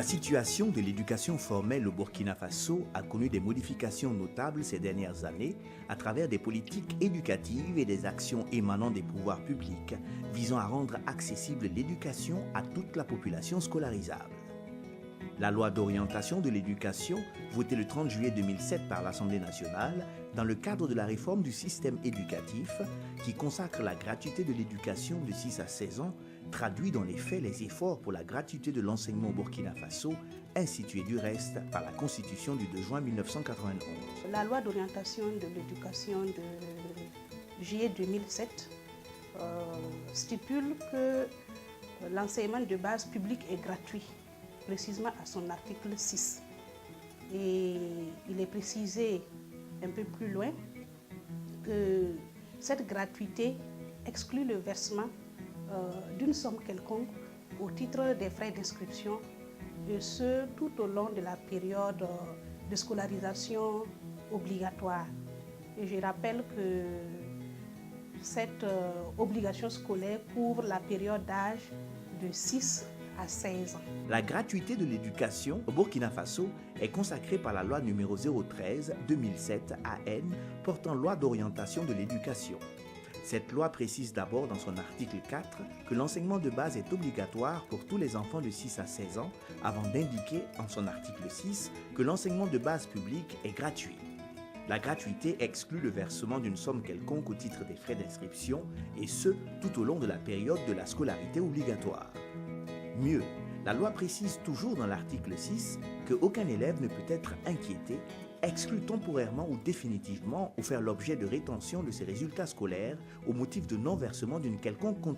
La situation de l'éducation formelle au Burkina Faso a connu des modifications notables ces dernières années à travers des politiques éducatives et des actions émanant des pouvoirs publics visant à rendre accessible l'éducation à toute la population scolarisable. La loi d'orientation de l'éducation, votée le 30 juillet 2007 par l'Assemblée nationale, dans le cadre de la réforme du système éducatif, qui consacre la gratuité de l'éducation de 6 à 16 ans, traduit dans les faits les efforts pour la gratuité de l'enseignement au Burkina Faso, institué du reste par la Constitution du 2 juin 1991. La loi d'orientation de l'éducation de juillet 2007 stipule que l'enseignement de base public est gratuit, précisément à son article 6. Et il est précisé un peu plus loin que cette gratuité exclut le versement d'une somme quelconque au titre des frais d'inscription, et ce tout au long de la période de scolarisation obligatoire. Et je rappelle que cette obligation scolaire couvre la période d'âge de 6 à 16 ans. La gratuité de l'éducation au Burkina Faso est consacrée par la loi numéro 013/2007 AN portant loi d'orientation de l'éducation. Cette loi précise d'abord dans son article 4 que l'enseignement de base est obligatoire pour tous les enfants de 6 à 16 ans avant d'indiquer en son article 6 que l'enseignement de base public est gratuit. La gratuité exclut le versement d'une somme quelconque au titre des frais d'inscription et ce tout au long de la période de la scolarité obligatoire. Mieux, la loi précise toujours dans l'article 6 qu'aucun élève ne peut être inquiété, exclu temporairement ou définitivement ou faire l'objet de rétention de ses résultats scolaires au motif de non-versement d'une quelconque